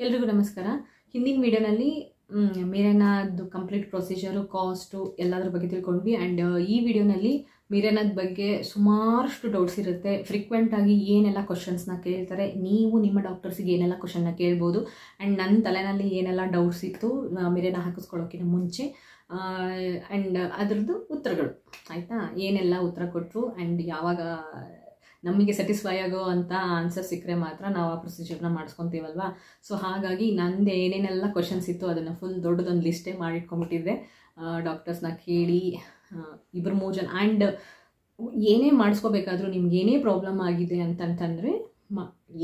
ಎಲ್ರಿಗೂ ನಮಸ್ಕಾರ. ಹಿಂದಿನ ವಿಡಿಯೋನಲ್ಲಿ ಮಿರೆನಾದು ಕಂಪ್ಲೀಟ್ ಪ್ರೊಸೀಜರು, ಕಾಸ್ಟು ಎಲ್ಲದರ ಬಗ್ಗೆ ತಿಳ್ಕೊಂಡ್ವಿ. ಆ್ಯಂಡ್ ಈ ವಿಡಿಯೋನಲ್ಲಿ ಮಿರೆನಾದ ಬಗ್ಗೆ ಸುಮಾರಷ್ಟು ಡೌಟ್ಸ್ ಇರುತ್ತೆ. ಫ್ರೀಕ್ವೆಂಟಾಗಿ ಏನೆಲ್ಲ ಕ್ವಶನ್ಸ್ನ ಕೇಳ್ತಾರೆ, ನೀವು ನಿಮ್ಮ ಡಾಕ್ಟರ್ಸಿಗೆ ಏನೆಲ್ಲ ಕ್ವಶನ್ನ ಕೇಳ್ಬೋದು. ಆ್ಯಂಡ್ ನನ್ನ ತಲೆನಲ್ಲಿ ಏನೆಲ್ಲ ಡೌಟ್ಸ್ ಇತ್ತು ಮಿರೆನಾ ಹಾಕಿಸ್ಕೊಳ್ಳೋಕ್ಕಿಂತ ಮುಂಚೆ, ಆ್ಯಂಡ್ ಅದರದ್ದು ಉತ್ತರಗಳು ಆಯಿತಾ, ಏನೆಲ್ಲ ಉತ್ತರ ಕೊಟ್ಟರು ಆ್ಯಂಡ್ ಯಾವಾಗ ನಮಗೆ ಸ್ಯಾಟಿಸ್ಫೈ ಆಗೋ ಅಂತ ಆನ್ಸರ್ ಸಿಕ್ಕರೆ ಮಾತ್ರ ನಾವು ಆ ಪ್ರೊಸೀಜರ್ನ ಮಾಡಿಸ್ಕೊತೀವಲ್ವ. ಸೊ ಹಾಗಾಗಿ ನಂದು ಏನೇನೆಲ್ಲ ಕ್ವಶನ್ಸ್ ಇತ್ತು ಅದನ್ನು ಫುಲ್ ದೊಡ್ಡದೊಂದು ಲಿಸ್ಟೇ ಮಾಡಿಟ್ಕೊಂಡ್ಬಿಟ್ಟಿದ್ದೆ. ಡಾಕ್ಟರ್ಸ್ನ ಕೇಳಿ 2-3 ಜನ. ಆ್ಯಂಡ್ ಏನೇ ಮಾಡಿಸ್ಕೋಬೇಕಾದ್ರೂ ನಿಮ್ಗೆ ಏನೇ ಪ್ರಾಬ್ಲಮ್ ಆಗಿದೆ ಅಂತಂತಂದರೆ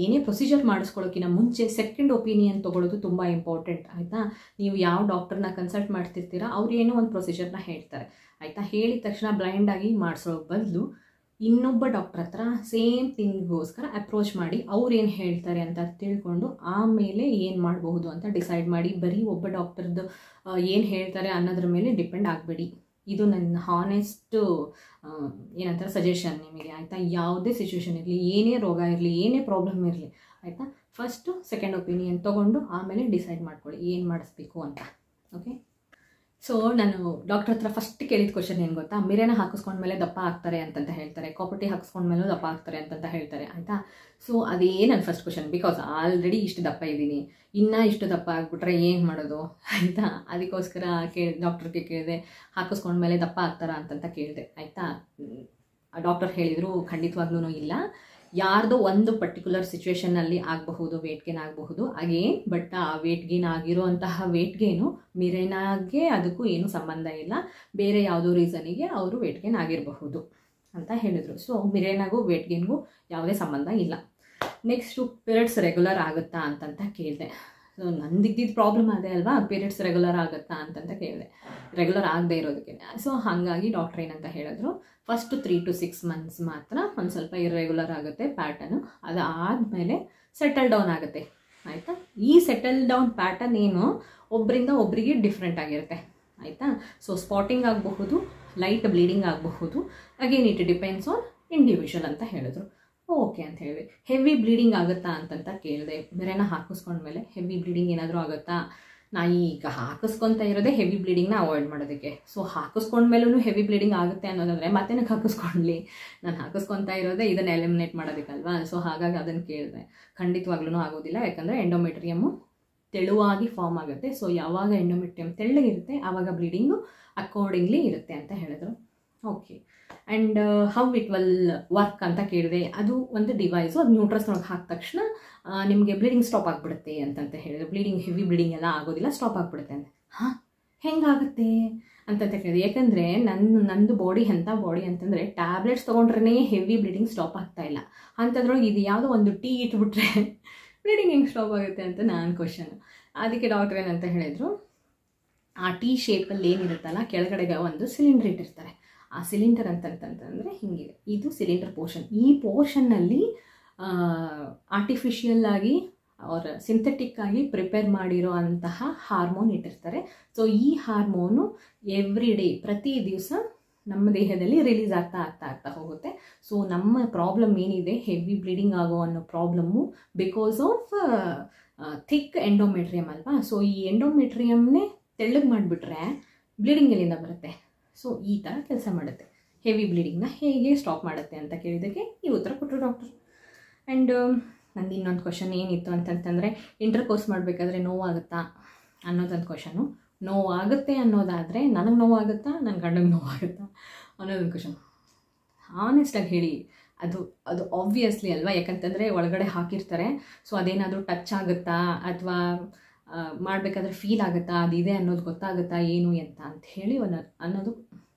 ಏನೇ ಪ್ರೊಸೀಜರ್ ಮಾಡಿಸ್ಕೊಳ್ಳೋಕ್ಕಿಂತ ಮುಂಚೆ ಸೆಕೆಂಡ್ ಒಪಿನಿಯನ್ ತೊಗೊಳ್ಳೋದು ತುಂಬ ಇಂಪಾರ್ಟೆಂಟ್ ಆಯಿತಾ. ನೀವು ಯಾವ ಡಾಕ್ಟರ್ನ ಕನ್ಸಲ್ಟ್ ಮಾಡ್ತಿರ್ತೀರಾ ಅವ್ರು ಏನೋ ಒಂದು ಪ್ರೊಸೀಜರ್ನ ಹೇಳ್ತಾರೆ ಆಯಿತಾ. ಹೇಳಿದ ತಕ್ಷಣ ಬ್ಲೈಂಡಾಗಿ ಮಾಡಿಸೋ ಬದಲು ಇನ್ನೊಬ್ಬ ಡಾಕ್ಟರ್ ಹತ್ರ ಸೇಮ್ ಥಿಂಗ್ಗೋಸ್ಕರ ಅಪ್ರೋಚ್ ಮಾಡಿ ಅವ್ರು ಏನು ಹೇಳ್ತಾರೆ ಅಂತ ತಿಳ್ಕೊಂಡು ಆಮೇಲೆ ಏನು ಮಾಡಬಹುದು ಅಂತ ಡಿಸೈಡ್ ಮಾಡಿ. ಬರೀ ಒಬ್ಬ ಡಾಕ್ಟರ್ದು ಏನು ಹೇಳ್ತಾರೆ ಅನ್ನೋದ್ರ ಮೇಲೆ ಡಿಪೆಂಡ್ ಆಗಬೇಡಿ. ಇದು ನನ್ನ ಹಾನೆಸ್ಟು ಏನಂತಾರೆ ಸಜೆಷನ್ ನಿಮಗೆ ಆಯಿತಾ. ಯಾವುದೇ ಸಿಚುವೇಶನ್ ಇರಲಿ, ಏನೇ ರೋಗ ಇರಲಿ, ಏನೇ ಪ್ರಾಬ್ಲಮ್ ಇರಲಿ ಆಯಿತಾ, ಫಸ್ಟು ಸೆಕೆಂಡ್ ಒಪಿನಿಯನ್ ತೊಗೊಂಡು ಆಮೇಲೆ ಡಿಸೈಡ್ ಮಾಡ್ಕೊಳ್ಳಿ ಏನು ಮಾಡಿಸ್ಬೇಕು ಅಂತ. ಓಕೆ, ಸೊ ನಾನು ಡಾಕ್ಟರ್ ಹತ್ರ ಫಸ್ಟ್ ಕೇಳಿದ ಕ್ವಶನ್ ಏನು ಗೊತ್ತಾ, ಮಿರೆನಾ ಹಾಕಿಸ್ಕೊಂಡ್ಮೇಲೆ ದಪ್ಪ ಆಗ್ತಾರೆ ಅಂತಂತ ಹೇಳ್ತಾರೆ, ಕಾಪರ್ಟಿ ಹಾಕಿಸ್ಕೊಂಡ್ಮೇಲೂ ದಪ್ಪ ಆಗ್ತಾರೆ ಅಂತಂತ ಹೇಳ್ತಾರೆ ಆಯಿತಾ. ಸೊ ಅದೇ ನನ್ನ ಫಸ್ಟ್ ಕ್ವಶನ್. ಬಿಕಾಸ್ ಆಲ್ರೆಡಿ ಇಷ್ಟು ದಪ್ಪ ಇದ್ದೀನಿ, ಇನ್ನೂ ಇಷ್ಟು ದಪ್ಪ ಆಗಿಬಿಟ್ರೆ ಏನು ಮಾಡೋದು ಆಯಿತಾ. ಅದಕ್ಕೋಸ್ಕರ ಡಾಕ್ಟ್ರಿಗೆ ಕೇಳಿದೆ ಹಾಕಿಸ್ಕೊಂಡ್ಮೇಲೆ ದಪ್ಪ ಆಗ್ತಾರಾ ಅಂತಂತ ಕೇಳಿದೆ ಆಯಿತಾ. ಡಾಕ್ಟರ್ ಹೇಳಿದರು ಖಂಡಿತವಾಗ್ಲೂ ಇಲ್ಲ, ಯಾರ್ದೋ ಒಂದು ಪರ್ಟಿಕ್ಯುಲರ್ ಸಿಚುವೇಷನ್ನಲ್ಲಿ ಆಗಬಹುದು, ವೇಟ್ ಗೇನ್ ಆಗಬಹುದು ಅಗೇನ್. ಬಟ್ ಆ ವೇಟ್ ಗೇನ್ ಆಗಿರೋಂತಹ ವೇಟ್ ಗೇನು ಮಿರೆನಾಗೆ ಅದಕ್ಕೂ ಏನು ಸಂಬಂಧ ಇಲ್ಲ, ಬೇರೆ ಯಾವುದೋ ರೀಸನಿಗೆ ಅವರು ವೇಟ್ ಗೇನ್ ಆಗಿರಬಹುದು ಅಂತ ಹೇಳಿದರು. ಸೊ ಮಿರೆನಾಗೂ ವೇಟ್ ಗೇನ್ಗೂ ಯಾವುದೇ ಸಂಬಂಧ ಇಲ್ಲ. ನೆಕ್ಸ್ಟು ಪೀರಿಯಡ್ಸ್ ರೆಗ್ಯುಲರ್ ಆಗುತ್ತಾ ಅಂತಂತ ಕೇಳಿದೆ. ಸೊ ನಂದಿದ್ದಿದ್ದು ಪ್ರಾಬ್ಲಮ್ ಅದೇ ಅಲ್ವಾ, ಪೀರಿಯಡ್ಸ್ ರೆಗ್ಯುಲರ್ ಆಗುತ್ತಾ ಅಂತಂತ ಕೇಳಿದೆ, ರೆಗ್ಯುಲರ್ ಆಗದೆ ಇರೋದಕ್ಕೆ. ಸೊ ಹಾಗಾಗಿ ಡಾಕ್ಟ್ರ್ ಏನಂತ ಹೇಳಿದ್ರು, ಫಸ್ಟ್ 3 to 6 months ಮಾತ್ರ ಒಂದು ಸ್ವಲ್ಪ ಇರ್ರೆಗ್ಯುಲರ್ ಆಗುತ್ತೆ ಪ್ಯಾಟರ್ನು, ಅದಾದಮೇಲೆ ಸೆಟಲ್ ಡೌನ್ ಆಗುತ್ತೆ ಆಯಿತಾ. ಈ ಸೆಟಲ್ ಡೌನ್ ಪ್ಯಾಟರ್ನ್ ಏನು ಒಬ್ಬರಿಂದ ಒಬ್ಬರಿಗೆ ಡಿಫ್ರೆಂಟ್ ಆಗಿರುತ್ತೆ ಆಯಿತಾ. ಸೊ ಸ್ಪಾಟಿಂಗ್ ಆಗಬಹುದು, ಲೈಟ್ ಬ್ಲೀಡಿಂಗ್ ಆಗಬಹುದು, again it depends on individual ಅಂತ ಹೇಳಿದ್ರು. ಓಕೆ ಅಂತ ಹೇಳಿದೆ. ಹೆವಿ ಬ್ಲೀಡಿಂಗ್ ಆಗುತ್ತಾ ಅಂತಂತ ಕೇಳಿದೆ. ಮಿರೆನಾ ಹಾಕಿಸ್ಕೊಂಡ್ಮೇಲೆ ಹೆವಿ ಬ್ಲೀಡಿಂಗ್ ಏನಾದರೂ ಆಗುತ್ತಾ. ನಾ ಈಗ ಹಾಕಿಸ್ಕೊತಾ ಇರೋದೇ ಹೆವಿ ಬ್ಲೀಡಿಂಗ್ನ ಅವಾಯ್ಡ್ ಮಾಡೋದಕ್ಕೆ. ಸೊ ಹಾಕಿಸ್ಕೊಂಡ್ಮೇಲೂ ಹೆವಿ ಬ್ಲೀಡಿಂಗ್ ಆಗುತ್ತೆ ಅನ್ನೋದಾದರೆ ಮತ್ತೆ ನನಗೆ ಹಾಕಿಸ್ಕೊಳ್ಳಿ, ನಾನು ಹಾಕಿಸ್ಕೊತಾ ಇರೋದೇ ಇದನ್ನು ಎಲಿಮಿನೇಟ್ ಮಾಡೋದಕ್ಕಲ್ವಾ. ಸೊ ಹಾಗಾಗಿ ಅದನ್ನು ಕೇಳಿದೆ. ಖಂಡಿತವಾಗ್ಲೂ ಆಗೋದಿಲ್ಲ, ಯಾಕಂದರೆ ಎಂಡೋಮೆಟ್ರಿಯಮ್ಮು ತೆಳುವಾಗಿ ಫಾರ್ಮ್ ಆಗುತ್ತೆ. ಸೊ ಯಾವಾಗ ಎಂಡೋಮೆಟ್ರಿಯಮ್ ತೆಳ್ಳಗಿರುತ್ತೆ ಆವಾಗ ಬ್ಲೀಡಿಂಗು ಅಕಾರ್ಡಿಂಗ್ಲಿ ಇರುತ್ತೆ ಅಂತ ಹೇಳಿದ್ರು. Okay, and how it will work ಅಂತ ಕೇಳಿದೆ. ಅದು ಒಂದು ಡಿವೈಸು, ಅದು ನ್ಯೂಟ್ರಸ್ನೊಳಗೆ ಹಾಕಿದ ತಕ್ಷಣ ನಿಮಗೆ ಬ್ಲೀಡಿಂಗ್ ಸ್ಟಾಪ್ ಆಗಿಬಿಡುತ್ತೆ ಅಂತಂತ ಹೇಳಿದ್ರು. ಬ್ಲೀಡಿಂಗ್ ಹೆವಿ ಬ್ಲೀಡಿಂಗ್ ಎಲ್ಲ ಆಗೋದಿಲ್ಲ, ಸ್ಟಾಪ್ ಆಗಿಬಿಡುತ್ತೆ ಅಂತ. ಹಾಂ, ಹೆಂಗಾಗುತ್ತೆ ಅಂತಂತ ಕೇಳಿದೆ. ಯಾಕಂದರೆ ನಂದು ಬಾಡಿ ಎಂಥ ಬಾಡಿ ಅಂತಂದರೆ ಟ್ಯಾಬ್ಲೆಟ್ಸ್ ತೊಗೊಂಡ್ರೇ ಹೆವಿ ಬ್ಲೀಡಿಂಗ್ ಸ್ಟಾಪ್ ಆಗ್ತಾ ಇಲ್ಲ, ಅಂಥದ್ರೊಳಗೆ ಇದು ಯಾವುದೋ ಒಂದು ಟೀ ಇಟ್ಬಿಟ್ರೆ ಬ್ಲೀಡಿಂಗ್ ಹೆಂಗೆ ಸ್ಟಾಪ್ ಆಗುತ್ತೆ ಅಂತ ನಾನು ಕ್ವಶನ್. ಅದಕ್ಕೆ ಡಾಕ್ಟ್ರ್ ಏನಂತ ಹೇಳಿದರು, ಆ ಟೀ ಶೇಪಲ್ಲಿ ಏನಿರುತ್ತಲ್ಲ ಕೆಳಗಡೆಗೆ ಒಂದು ಸಿಲಿಂಡರ್ ಇಟ್ಟಿರ್ತಾರೆ. ಆ ಸಿಲಿಂಡರ್ ಅಂತಂತಂದರೆ ಹಿಂಗಿದೆ, ಇದು ಸಿಲಿಂಡರ್ ಪೋರ್ಷನ್. ಈ ಪೋರ್ಷನ್ನಲ್ಲಿ ಆರ್ಟಿಫಿಷಿಯಲ್ ಆಗಿ ಅವ್ರ ಸಿಂಥೆಟಿಕ್ ಆಗಿ ಪ್ರಿಪೇರ್ ಮಾಡಿರೋ ಅಂತಹ ಹಾರ್ಮೋನ್ ಇಟ್ಟಿರ್ತಾರೆ. ಸೊ ಈ ಹಾರ್ಮೋನು ಎವ್ರಿ ಡೇ, ಪ್ರತಿ ದಿವಸ ನಮ್ಮ ದೇಹದಲ್ಲಿ ರಿಲೀಸ್ ಆಗ್ತಾ ಹೋಗುತ್ತೆ. ಸೊ ನಮ್ಮ ಪ್ರಾಬ್ಲಮ್ ಏನಿದೆ, ಹೆವಿ ಬ್ಲೀಡಿಂಗ್ ಆಗೋ ಅನ್ನೋ problem because of thick endometrium ಅಲ್ವಾ. ಸೊ ಈ ಎಂಡೋಮೆಟ್ರಿಯಮ್ನೇ ತೆಳ್ಳಗೆ ಮಾಡಿಬಿಟ್ರೆ ಬ್ಲೀಡಿಂಗ್ ಎಲ್ಲಿಂದ ಬರುತ್ತೆ. ಸೊ ಈ ಥರ ಕೆಲಸ ಮಾಡುತ್ತೆ. ಹೆವಿ ಬ್ಲೀಡಿಂಗ್ನ ಹೇಗೆ ಸ್ಟಾಪ್ ಮಾಡುತ್ತೆ ಅಂತ ಕೇಳಿದ್ದಕ್ಕೆ ಈ ಉತ್ತರ ಕೊಟ್ಟರು ಡಾಕ್ಟರ್. ಆ್ಯಂಡ್ ನಂದು ಇನ್ನೊಂದು ಕ್ವಶನ್ ಏನಿತ್ತು ಅಂತಂತಂದರೆ, ಇಂಟರ್ಕೋರ್ಸ್ ಮಾಡಬೇಕಾದ್ರೆ ನೋವಾಗುತ್ತಾ ಅನ್ನೋದೊಂದು ಕ್ವಶನು. ನೋವಾಗುತ್ತೆ ಅನ್ನೋದಾದರೆ ನನಗೆ ನೋವಾಗುತ್ತಾ, ನನ್ನ ಗಂಡಂಗೆ ನೋವಾಗುತ್ತಾ ಅನ್ನೋದೊಂದು ಕ್ವಶನ್. ಆನೆಸ್ಟಾಗಿ ಹೇಳಿ, ಅದು ಆಬ್ವಿಯಸ್ಲಿ ಅಲ್ವಾ, ಯಾಕಂತಂದರೆ ಒಳಗಡೆ ಹಾಕಿರ್ತಾರೆ. ಸೊ ಅದೇನಾದರೂ ಟಚ್ ಆಗುತ್ತಾ ಅಥವಾ ಮಾಡಬೇಕಾದ್ರೆ ಫೀಲ್ ಆಗುತ್ತಾ, ಅದಿದೆ ಅನ್ನೋದು ಗೊತ್ತಾಗುತ್ತಾ ಏನು ಅಂತ ಹೇಳಿ ಅನ್ನೋದು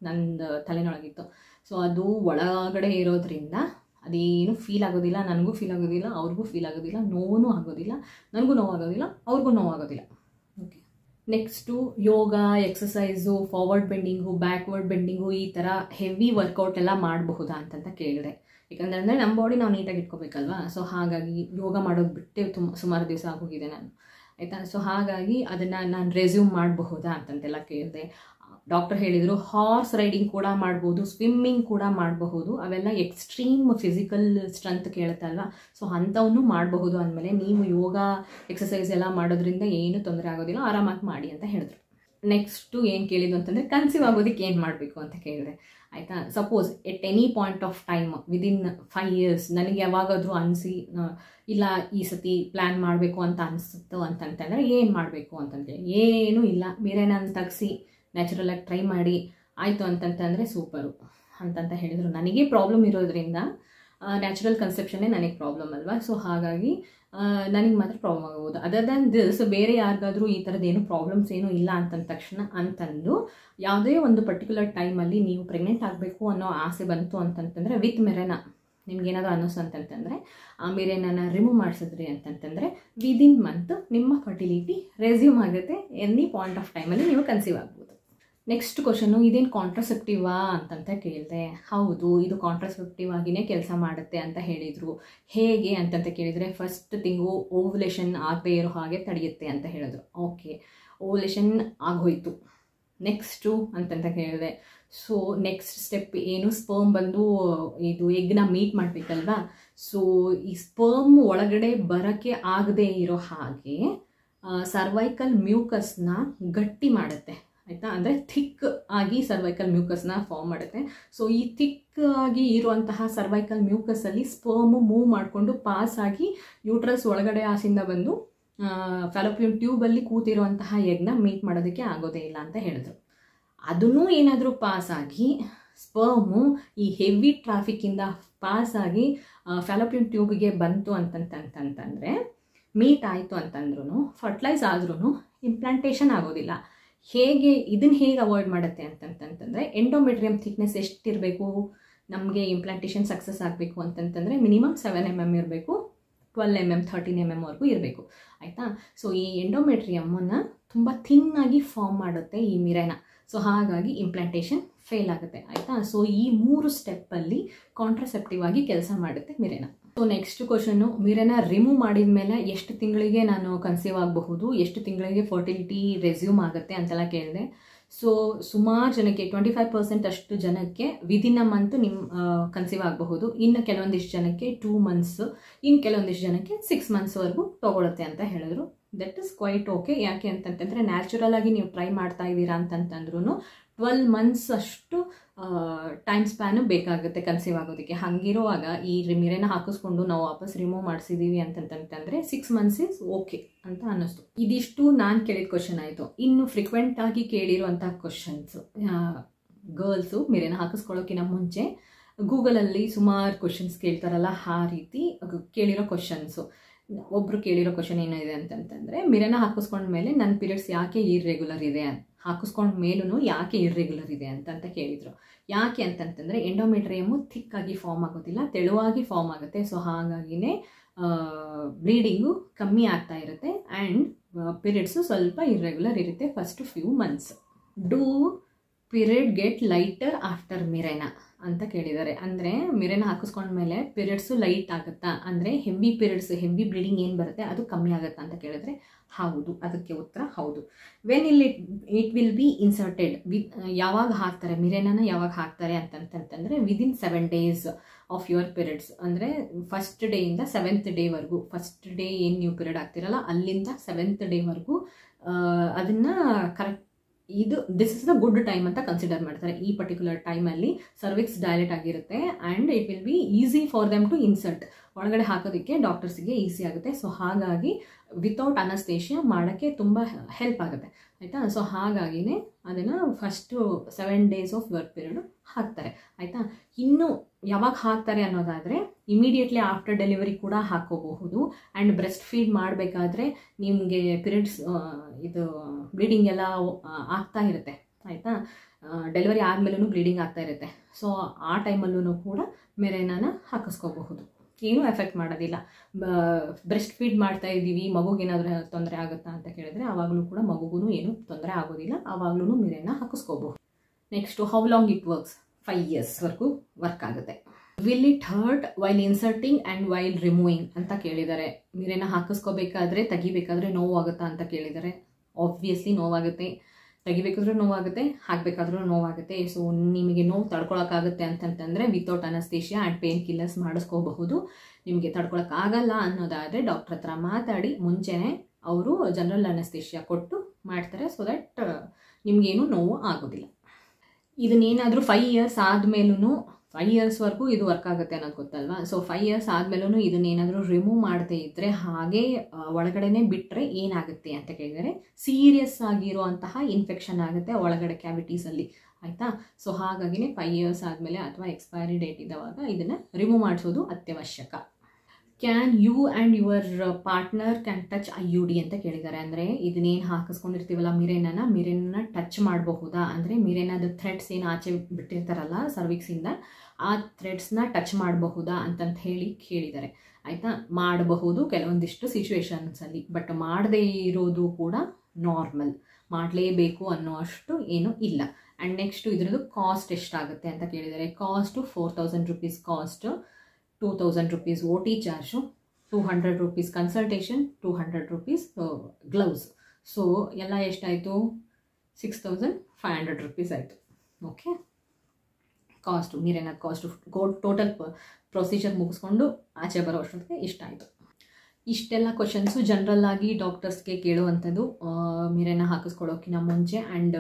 ನಂದು ತಲೆನೊಳಗಿತ್ತು. ಸೊ ಅದು ಒಳಗಡೆ ಇರೋದ್ರಿಂದ ಅದೇನು ಫೀಲ್ ಆಗೋದಿಲ್ಲ, ನನಗೂ ಫೀಲ್ ಆಗೋದಿಲ್ಲ, ಅವ್ರಿಗೂ ಫೀಲ್ ಆಗೋದಿಲ್ಲ, ನೋವೂ ಆಗೋದಿಲ್ಲ, ನನಗೂ ನೋವಾಗೋದಿಲ್ಲ, ಅವ್ರಿಗೂ ನೋವಾಗೋದಿಲ್ಲ. Okay, next yoga, exercise, forward bending, backward bending, ಈ ಥರ ಹೆವಿ ವರ್ಕೌಟ್ ಎಲ್ಲ ಮಾಡಬಹುದಾ ಅಂತಂತ ಕೇಳಿದೆ. ಯಾಕಂದರೆ ನಮ್ಮ ಬಾಡಿ ನಾವು ನೀಟಾಗಿ ಇಟ್ಕೋಬೇಕಲ್ವಾ. ಸೊ ಹಾಗಾಗಿ ಯೋಗ ಮಾಡೋದು ಬಿಟ್ಟು ಸುಮಾರು ದಿವಸ ಆಗೋಗಿದೆ ನಾನು ಆಯಿತಾ. ಸೊ ಹಾಗಾಗಿ ಅದನ್ನು ನಾನು ರೆಸ್ಯೂಮ್ ಮಾಡಬಹುದಾ ಅಂತಂತೆಲ್ಲ ಕೇಳಿದೆ. ಡಾಕ್ಟರ್ ಹೇಳಿದರು ಹಾರ್ಸ್ ರೈಡಿಂಗ್ ಕೂಡ ಮಾಡ್ಬೋದು, ಸ್ವಿಮ್ಮಿಂಗ್ ಕೂಡ ಮಾಡಬಹುದು. ಅವೆಲ್ಲ ಎಕ್ಸ್ಟ್ರೀಮ್ ಫಿಸಿಕಲ್ ಸ್ಟ್ರೆಂತ್ ಕೇಳುತ್ತೆ ಅಲ್ವಾ. ಸೊ ಅಂಥವನ್ನು ಮಾಡಬಹುದು. ಅಂದಮೇಲೆ ನೀವು ಯೋಗ ಎಕ್ಸಸೈಸ್ ಎಲ್ಲ ಮಾಡೋದ್ರಿಂದ ಏನು ತೊಂದರೆ ಆಗೋದಿಲ್ಲ, ಆರಾಮಾಗಿ ಮಾಡಿ ಅಂತ ಹೇಳಿದ್ರು. ನೆಕ್ಸ್ಟು ಏನು ಕೇಳಿದ್ದು ಅಂತಂದರೆ ಕನ್ಸೀವ್ ಆಗೋದಕ್ಕೆ ಏನು ಮಾಡಬೇಕು ಅಂತ ಕೇಳಿದೆ. ಆಯಿತಾ, suppose at any point of time within 5 years ನನಗೆ ಯಾವಾಗಾದರೂ ಅನಿಸಿ ಇಲ್ಲ ಈ ಸತಿ ಪ್ಲ್ಯಾನ್ ಮಾಡಬೇಕು ಅಂತ ಅನಿಸುತ್ತೋ ಅಂತಂತಂದರೆ ಏನು ಮಾಡಬೇಕು ಅಂತಂದರೆ ಏನೂ ಇಲ್ಲ, ಮಿರೆನಾನ ತೆಗ್ಸಿ ನ್ಯಾಚುರಲಾಗಿ ಟ್ರೈ ಮಾಡಿ ಆಯಿತು ಅಂತಂತಂದರೆ ಸೂಪರು ಅಂತಂತ ಹೇಳಿದರು. ನನಗೆ ಪ್ರಾಬ್ಲಮ್ ಇರೋದ್ರಿಂದ ನ್ಯಾಚುರಲ್ ಕನ್ಸೆಪ್ಷನ್ನೇ ನನಗೆ ಪ್ರಾಬ್ಲಮ್ ಅಲ್ವಾ. ಸೊ ಹಾಗಾಗಿ ನನಗೆ ಮಾತ್ರ ಪ್ರಾಬ್ಲಮ್ ಆಗ್ಬೋದು. ಅದರ್ ದ್ಯಾನ್ ದಿಸ್ ಬೇರೆ ಯಾರಿಗಾದರೂ ಈ ಥರದ್ದು ಏನು ಪ್ರಾಬ್ಲಮ್ಸ್ ಏನೂ ಇಲ್ಲ ಅಂತಂದ ತಕ್ಷಣ ಅಂತಂದು ಯಾವುದೇ ಒಂದು ಪರ್ಟಿಕ್ಯುಲರ್ ಟೈಮಲ್ಲಿ ನೀವು ಪ್ರೆಗ್ನೆಂಟ್ ಆಗಬೇಕು ಅನ್ನೋ ಆಸೆ ಬಂತು ಅಂತಂತಂದರೆ ವಿತ್ ಮಿರೆನಾ ನಿಮ್ಗೇನಾದರೂ ಅನ್ನಿಸು ಅಂತಂತಂದರೆ ಆ ಮಿರೆನಾನ ರಿಮೂವ್ ಮಾಡಿಸಿದ್ರಿ ಅಂತಂತಂದರೆ ವಿದಿನ್ ಮಂತ್ ನಿಮ್ಮ ಫರ್ಟಿಲಿಟಿ ರೆಸ್ಯೂಮ್ ಆಗುತ್ತೆ. ಎನಿ ಪಾಯಿಂಟ್ ಆಫ್ ಟೈಮಲ್ಲಿ ನೀವು ಕನ್ಸೀವ್ ಆಗ್ಬೋದು. ನೆಕ್ಸ್ಟ್ ಕ್ವಶನು, ಇದೇನು ಕಾಂಟ್ರಸೆಪ್ಟಿವಾ ಅಂತಂತ ಕೇಳಿದೆ. ಹೌದು, ಇದು ಕಾಂಟ್ರಸೆಪ್ಟಿವ್ ಆಗಿಯೇ ಕೆಲಸ ಮಾಡುತ್ತೆ ಅಂತ ಹೇಳಿದರು. ಹೇಗೆ ಅಂತಂತ ಕೇಳಿದರೆ ಫಸ್ಟ್ ತಿಂಗು ಓವ್ಯುಲೇಷನ್ ಆಗದೆ ಇರೋ ಹಾಗೆ ತಡೆಯುತ್ತೆ ಅಂತ ಹೇಳಿದ್ರು. ಓಕೆ, ಓವ್ಯುಲೇಷನ್ ಆಗೋಯ್ತು, ನೆಕ್ಸ್ಟು ಅಂತಂತ ಕೇಳಿದೆ. ಸೊ ನೆಕ್ಸ್ಟ್ ಸ್ಟೆಪ್ ಏನು, ಸ್ಪರ್ಮ್ ಬಂದು ಇದು ಎಗ್ನ ಮೀಟ್ ಮಾಡಬೇಕಲ್ವಾ. ಸೊ ಈ ಸ್ಪರ್ಮ್ ಒಳಗಡೆ ಬರೋಕ್ಕೆ ಆಗದೆ ಇರೋ ಹಾಗೆ ಸರ್ವೈಕಲ್ ಮ್ಯೂಕಸ್ನ ಗಟ್ಟಿ ಮಾಡುತ್ತೆ. ಆಯಿತಾ, ಅಂದರೆ ಥಿಕ್ ಆಗಿ ಸರ್ವೈಕಲ್ ಮ್ಯೂಕಸ್ನ ಫಾರ್ಮ್ ಮಾಡುತ್ತೆ. ಸೊ ಈ ಥಿಕ್ ಆಗಿ ಇರುವಂತಹ ಸರ್ವೈಕಲ್ ಮ್ಯೂಕಸಲ್ಲಿ ಸ್ಪರ್ಮು ಮೂವ್ ಮಾಡಿಕೊಂಡು ಪಾಸ್ ಆಗಿ ಯೂಟ್ರಸ್ ಒಳಗಡೆ ಆಸಿಂದ ಬಂದು ಫ್ಯಾಲೋಪಿಯನ್ ಟ್ಯೂಬಲ್ಲಿ ಕೂತಿರುವಂತಹ ಎಗ್ನ ಮೀಟ್ ಮಾಡೋದಕ್ಕೆ ಆಗೋದೇ ಇಲ್ಲ ಅಂತ ಹೇಳಿದ್ರು. ಅದನ್ನೂ ಏನಾದರೂ ಪಾಸ್ ಆಗಿ ಸ್ಪರ್ಮು ಈ ಹೆವಿ ಟ್ರಾಫಿಕ್ಕಿಂದ ಪಾಸ್ ಆಗಿ ಫ್ಯಾಲೋಪಿಯನ್ ಟ್ಯೂಬ್ಗೆ ಬಂತು ಅಂತಂತಂದರೆ ಮೀಟ್ ಆಯಿತು ಅಂತಂದ್ರೂ ಫರ್ಟಿಲೈಸ್ ಆದ್ರೂ ಇಂಪ್ಲಾಂಟೇಷನ್ ಆಗೋದಿಲ್ಲ. ಇದನ್ನು ಹೇಗೆ ಅವಾಯ್ಡ್ ಮಾಡುತ್ತೆ ಅಂತಂತಂದರೆ ಎಂಡೋಮೆಟ್ರಿಯಮ್ ಥಿಕ್ನೆಸ್ ಎಷ್ಟಿರಬೇಕು ನಮಗೆ ಇಂಪ್ಲಾಂಟೇಷನ್ ಸಕ್ಸಸ್ ಆಗಬೇಕು ಅಂತಂತಂದರೆ ಮಿನಿಮಮ್ 7 mm ಇರಬೇಕು, 12 mm 13 mm ವರೆಗೂ ಇರಬೇಕು. ಆಯಿತಾ, ಸೊ ಈ ಎಂಡೋಮೆಟ್ರಿಯಮ್ಮನ್ನು ತುಂಬ ಥಿನ್ನಾಗಿ ಫಾರ್ಮ್ ಮಾಡುತ್ತೆ ಈ ಮಿರೆನಾ. ಸೊ ಹಾಗಾಗಿ ಇಂಪ್ಲಾಂಟೇಷನ್ ಫೇಲ್ ಆಗುತ್ತೆ. ಆಯಿತಾ, ಸೊ ಈ 3 ಸ್ಟೆಪ್ಪಲ್ಲಿ ಕಾಂಟ್ರಸೆಪ್ಟಿವ್ ಆಗಿ ಕೆಲಸ ಮಾಡುತ್ತೆ ಮಿರೆನಾ. ಸೊ ನೆಕ್ಸ್ಟ್ ಕ್ವಶನ್ನು, ಮಿರೆನಾ ರಿಮೂವ್ ಮಾಡಿದ ಮೇಲೆ ಎಷ್ಟು ತಿಂಗಳಿಗೆ ನಾನು ಕನ್ಸೀವ್ ಆಗಬಹುದು, ಎಷ್ಟು ತಿಂಗಳಿಗೆ ಫರ್ಟಿಲಿಟಿ ರೆಸ್ಯೂಮ್ ಆಗುತ್ತೆ ಅಂತೆಲ್ಲ ಕೇಳಿದೆ. ಸೊ ಸುಮಾರು ಜನಕ್ಕೆ 25% ಅಷ್ಟು ಜನಕ್ಕೆ ವಿದಿನ್ ಅ ಮಂತ್ ಕನ್ಸೀವ್ ಆಗಬಹುದು. ಇನ್ನು ಕೆಲವೊಂದಿಷ್ಟು ಜನಕ್ಕೆ 2 months, ಇನ್ನು ಕೆಲವೊಂದಿಷ್ಟು ಜನಕ್ಕೆ 6 monthsವರೆಗೂ ತೊಗೊಳುತ್ತೆ ಅಂತ ಹೇಳಿದ್ರು. That is quite okay. ಯಾಕೆ ಅಂತಂತಂದರೆ ನ್ಯಾಚುರಲ್ ಆಗಿ ನೀವು ಟ್ರೈ ಮಾಡ್ತಾ ಇದ್ದೀರಾ ಅಂತಂತಂದ್ರೂ 12 months ಅಷ್ಟು ಟೈಮ್ ಸ್ಪ್ಯಾನು ಬೇಕಾಗುತ್ತೆ ಕನ್ಸೀವ್ ಆಗೋದಕ್ಕೆ. ಹಾಗಿರುವಾಗ ಈ ಮಿರೆನಾ ಹಾಕಿಸ್ಕೊಂಡು ನಾವು ವಾಪಸ್ ರಿಮೂವ್ ಮಾಡಿಸಿದ್ದೀವಿ ಅಂತಂತಂದರೆ 6 months ಇಸ್ ಓಕೆ ಅಂತ ಅನ್ನಿಸ್ತು. ಇದಿಷ್ಟು ನಾನು ಕೇಳಿದ ಕ್ವಶನ್ ಆಯಿತು. ಇನ್ನು ಫ್ರೀಕ್ವೆಂಟ್ ಆಗಿ ಕೇಳಿರುವಂಥ ಕ್ವಶನ್ಸು, ಗರ್ಲ್ಸು ಮಿರೆನಾ ಹಾಕಿಸ್ಕೊಳ್ಳೋಕ್ಕಿಂತ ಮುಂಚೆ ಗೂಗಲಲ್ಲಿ ಸುಮಾರು ಕ್ವಶನ್ಸ್ ಕೇಳ್ತಾರಲ್ಲ, ಆ ರೀತಿ ಕೇಳಿರೋ ಕ್ವಶನ್ಸು. ಒಬ್ಬರು ಕೇಳಿರೋ ಕ್ವಶನ್ ಏನಿದೆ ಅಂತಂತಂದರೆ ಮಿರೆನಾ ಹಾಕಿಸ್ಕೊಂಡ್ಮೇಲೆ ನನ್ನ ಪೀರಿಯಡ್ಸ್ ಯಾಕೆ ಇರ್ರೆಗ್ಯುಲರ್ ಇದೆ, ಹಾಕಿಸ್ಕೊಂಡ ಮೇಲೂ ಯಾಕೆ ಇರ್ರೆಗ್ಯುಲರ್ ಇದೆ ಅಂತಂತ ಕೇಳಿದರು. ಯಾಕೆ ಅಂತಂತಂದರೆ ಎಂಡೋಮೆಟ್ರಿಯಮ್ಮು ಥಿಕ್ಕಾಗಿ ಫಾರ್ಮ್ ಆಗೋದಿಲ್ಲ, ತೆಳುವಾಗಿ ಫಾರ್ಮ್ ಆಗುತ್ತೆ. ಸೊ ಹಾಗಾಗಿನೇ ಬ್ಲೀಡಿಂಗು ಕಮ್ಮಿ ಆಗ್ತಾ ಇರುತ್ತೆ ಆ್ಯಂಡ್ ಪೀರಿಯಡ್ಸು ಸ್ವಲ್ಪ ಇರ್ರೆಗ್ಯುಲರ್ ಇರುತ್ತೆ first few months. Do period get lighter after Mirena ಅಂತ ಕೇಳಿದ್ದಾರೆ. ಅಂದರೆ ಮಿರೆನಾ ಹಾಕಿಸ್ಕೊಂಡ್ಮೇಲೆ ಪೀರಿಯಡ್ಸು ಲೈಟ್ ಆಗುತ್ತಾ, ಅಂದರೆ ಹೆವಿ ಪೀರಿಯಡ್ಸ್, ಹೆವಿ ಬ್ಲೀಡಿಂಗ್ ಏನು ಬರುತ್ತೆ ಅದು ಕಮ್ಮಿ ಆಗುತ್ತಾ ಅಂತ ಕೇಳಿದ್ರೆ ಹೌದು. ಅದಕ್ಕೆ ಉತ್ತರ ಹೌದು. When it will be inserted, ಯಾವಾಗ ಹಾಕ್ತಾರೆ ಮಿರೆನಾನ, ಯಾವಾಗ ಹಾಕ್ತಾರೆ ಅಂತಂತಂದರೆ within 7 days of your periods. ಅಂದರೆ ಫಸ್ಟ್ ಡೇಯಿಂದ 7th ಡೇವರೆಗೂ, ಫಸ್ಟ್ ಡೇ ಏನು ನೀವು ಪೀರಿಯಡ್ ಆಗ್ತಿರಲ್ಲ ಅಲ್ಲಿಂದ 7th ಡೇವರೆಗೂ ಅದನ್ನು correct this is the good time ಅಂತ ಕನ್ಸಿಡರ್ ಮಾಡ್ತಾರೆ. ಈ ಪರ್ಟಿಕ್ಯುಲರ್ ಟೈಮಲ್ಲಿ ಸರ್ವಿಕ್ಸ್ ಡೈಲೇಟ್ ಆಗಿರುತ್ತೆ and it will be easy for them to insert, ಒಳಗಡೆ ಹಾಕೋದಕ್ಕೆ ಡಾಕ್ಟರ್ಸ್ಗೆ ಈಸಿ ಆಗುತ್ತೆ. ಸೊ ಹಾಗಾಗಿ ವಿತೌಟ್ ಅನಸ್ತೇಷಿಯಾ ಮಾಡೋಕ್ಕೆ ತುಂಬ ಹೆಲ್ಪ್ ಆಗುತ್ತೆ. ಆಯಿತಾ, ಸೊ ಹಾಗಾಗಿನೇ ಅದನ್ನು first 7 days of your period ಹಾಕ್ತಾರೆ. ಆಯಿತಾ, ಇನ್ನು ಯಾವಾಗ ಹಾಕ್ತಾರೆ ಅನ್ನೋದಾದರೆ ಇಮಿಡಿಯೇಟ್ಲಿ ಆಫ್ಟರ್ ಡೆಲಿವರಿ ಕೂಡ ಹಾಕೋಬಹುದು. ಆ್ಯಂಡ್ ಬ್ರೆಸ್ಟ್ ಫೀಡ್ ಮಾಡಬೇಕಾದ್ರೆ ನಿಮಗೆ ಪೀರಿಯಡ್ಸ್ ಇದು ಬ್ಲೀಡಿಂಗ್ ಎಲ್ಲ ಆಗ್ತಾ ಇರುತ್ತೆ. ಆಯಿತಾ, ಡೆಲಿವರಿ ಆದಮೇಲೂ ಬ್ಲೀಡಿಂಗ್ ಆಗ್ತಾ ಇರುತ್ತೆ. ಸೊ ಆ ಟೈಮಲ್ಲೂ ಕೂಡ ಮಿರೆನಾನ ಹಾಕಿಸ್ಕೋಬಹುದು, ಏನೂ ಎಫೆಕ್ಟ್ ಮಾಡೋದಿಲ್ಲ. ಬ್ರೆಸ್ಟ್ ಫೀಡ್ ಮಾಡ್ತಾ ಇದ್ದೀವಿ, ಮಗುಗೇನಾದರೂ ತೊಂದರೆ ಆಗುತ್ತಾ ಅಂತ ಕೇಳಿದ್ರೆ ಆವಾಗಲೂ ಕೂಡ ಮಗುಗೂ ಏನೂ ತೊಂದರೆ ಆಗೋದಿಲ್ಲ, ಆವಾಗಲೂ ಮಿರೆನಾ ಹಾಕಿಸ್ಕೋಬಹುದು. Next how long it works, 5 yearsವರೆಗೂ ವರ್ಕ್ ಆಗುತ್ತೆ. Will it hurt while inserting and while removing ಅಂತ ಕೇಳಿದ್ದಾರೆ. ಮಿರೆನಾ ಹಾಕಿಸ್ಕೋಬೇಕಾದ್ರೆ ತೆಗಿಬೇಕಾದ್ರೆ ನೋವಾಗುತ್ತಾ ಅಂತ ಕೇಳಿದ್ದಾರೆ. ಆಬ್ವಿಯಸ್ಲಿ ನೋವಾಗುತ್ತೆ. ತೆಗಿಬೇಕಾದ್ರೂ ನೋವಾಗುತ್ತೆ, ಹಾಕಬೇಕಾದ್ರೂ ನೋವಾಗುತ್ತೆ. ಸೊ ನಿಮಗೆ ನೋವು ತಡ್ಕೊಳಕ್ಕಾಗುತ್ತೆ ಅಂತಂತಂದರೆ without anaesthesia and pain killers ಮಾಡಿಸ್ಕೋಬಹುದು. ನಿಮಗೆ ತಡ್ಕೊಳಕ್ಕಾಗಲ್ಲ ಅನ್ನೋದಾದರೆ ಡಾಕ್ಟ್ರ್ ಹತ್ರ ಮಾತಾಡಿ ಮುಂಚೆನೇ ಅವರು ಜನರಲ್ ಅನಸ್ತೇಷಿಯಾ ಕೊಟ್ಟು ಮಾಡ್ತಾರೆ. ಸೊ ದಟ್ ನಿಮಗೇನು ನೋವು ಆಗೋದಿಲ್ಲ. ಇದನ್ನೇನಾದರೂ 5 ಇಯರ್ಸ್ ಆದಮೇಲೂ 5 ಇಯರ್ಸ್ವರೆಗೂ ಇದು ವರ್ಕ್ ಆಗುತ್ತೆ ಅನ್ನೋದು ಗೊತ್ತಲ್ವಾ. ಸೊ 5 ಇಯರ್ಸ್ ಆದಮೇಲೂ ಇದನ್ನೇನಾದರೂ ರಿಮೂವ್ ಮಾಡದೇ ಇದ್ದರೆ ಹಾಗೇ ಒಳಗಡೆನೇ ಬಿಟ್ಟರೆ ಏನಾಗುತ್ತೆ ಅಂತ ಕೇಳಿದರೆ ಸೀರಿಯಸ್ ಆಗಿರುವಂತಹ ಇನ್ಫೆಕ್ಷನ್ ಆಗುತ್ತೆ ಒಳಗಡೆ ಕ್ಯಾವಿಟೀಸಲ್ಲಿ, ಆಯಿತಾ. ಸೊ ಹಾಗಾಗಿನೇ 5 ಇಯರ್ಸ್ ಆದಮೇಲೆ ಅಥವಾ ಎಕ್ಸ್ಪೈರಿ ಡೇಟ್ ಇದ್ದವಾಗ ಇದನ್ನು ರಿಮೂವ್ ಮಾಡಿಸೋದು ಅತ್ಯವಶ್ಯಕ. Can you and your partner can touch IUD ಅಂತ ಕೇಳಿದ್ದಾರೆ. ಅಂದರೆ ಇದನ್ನೇನು ಹಾಕಿಸ್ಕೊಂಡಿರ್ತೀವಲ್ಲ ಮಿರೇನನ್ನ ಟಚ್ ಮಾಡಬಹುದಾ, ಅಂದರೆ ಮಿರೇನದ ಥ್ರೆಡ್ಸ್ ಏನು ಆಚೆ ಬಿಟ್ಟಿರ್ತಾರಲ್ಲ ಸರ್ವಿಕ್ಸಿಂದ, ಆ ಥ್ರೆಡ್ಸ್ನ ಟಚ್ ಮಾಡಬಹುದಾ ಅಂತಂತ ಹೇಳಿ ಕೇಳಿದ್ದಾರೆ, ಆಯಿತಾ. ಮಾಡಬಹುದು ಕೆಲವೊಂದಿಷ್ಟು ಸಿಚುವೇಶನ್ಸಲ್ಲಿ, ಬಟ್ ಮಾಡದೇ ಇರೋದು ಕೂಡ ನಾರ್ಮಲ್, ಮಾಡಲೇಬೇಕು ಅನ್ನೋ ಅಷ್ಟು ಏನೂ ಇಲ್ಲ. ಆ್ಯಂಡ್ ನೆಕ್ಸ್ಟು ಇದರದ್ದು ಕಾಸ್ಟ್ ಎಷ್ಟಾಗುತ್ತೆ ಅಂತ ಕೇಳಿದ್ದಾರೆ. Cost 4000 rupees cost, 2000 rupees OT charge, 200 rupees consultation, 200 rupees gloves. So ಎಲ್ಲ ಎಷ್ಟಾಯಿತು? 6500 rupees ಆಯಿತು. ಓಕೆ, ಕಾಸ್ಟು ಮಿರೇನದ ಕಾಸ್ಟು ಟೋಟಲ್ ಪ್ರೊಸೀಜರ್ ಮುಗಿಸ್ಕೊಂಡು ಆಚೆ ಬರೋ ಅಷ್ಟೊತ್ತಿಗೆ ಇಷ್ಟ ಆಯಿತು. ಇಷ್ಟೆಲ್ಲ ಕ್ವಶನ್ಸು ಜನರಲ್ ಆಗಿ ಡಾಕ್ಟರ್ಸ್ಗೆ ಕೇಳುವಂಥದ್ದು ಮಿರೇನ ಹಾಕಿಸ್ಕೊಳ್ಳೋಕ್ಕಿಂತ ಮುಂಚೆ. ಆ್ಯಂಡ್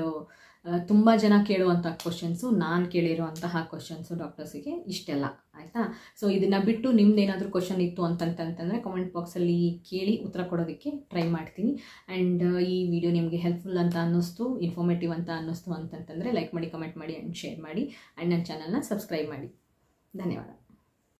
ತುಂಬ ಜನ ಕೇಳುವಂಥ ಕ್ವಶನ್ಸು, ನಾನು ಕೇಳಿರುವಂತಹ ಕ್ವಶನ್ಸು ಡಾಕ್ಟರ್ಸಿಗೆ ಇಷ್ಟೆಲ್ಲ, ಆಯಿತಾ. ಸೊ ಇದನ್ನು ಬಿಟ್ಟು ನಿಮ್ದೇನಾದರೂ ಕ್ವಶನ್ ಇತ್ತು ಅಂತಂತಂದರೆ ಕಮೆಂಟ್ ಬಾಕ್ಸಲ್ಲಿ ಕೇಳಿ ಉತ್ತರ ಕೊಡೋದಕ್ಕೆ ಟ್ರೈ ಮಾಡ್ತೀನಿ. ಆ್ಯಂಡ್ ಈ ವಿಡಿಯೋ ನಿಮಗೆ ಹೆಲ್ಪ್ಫುಲ್ ಅಂತ ಅನ್ನಿಸ್ತು, ಇನ್ಫಾರ್ಮೇಟಿವ್ ಅಂತ ಅನ್ನಿಸ್ತು ಅಂತಂತಂದರೆ ಲೈಕ್ ಮಾಡಿ, ಕಮೆಂಟ್ ಮಾಡಿ ಆ್ಯಂಡ್ ಶೇರ್ ಮಾಡಿ. ಆ್ಯಂಡ್ ನನ್ನ ಚಾನಲ್ನ ಸಬ್ಸ್ಕ್ರೈಬ್ ಮಾಡಿ. ಧನ್ಯವಾದ.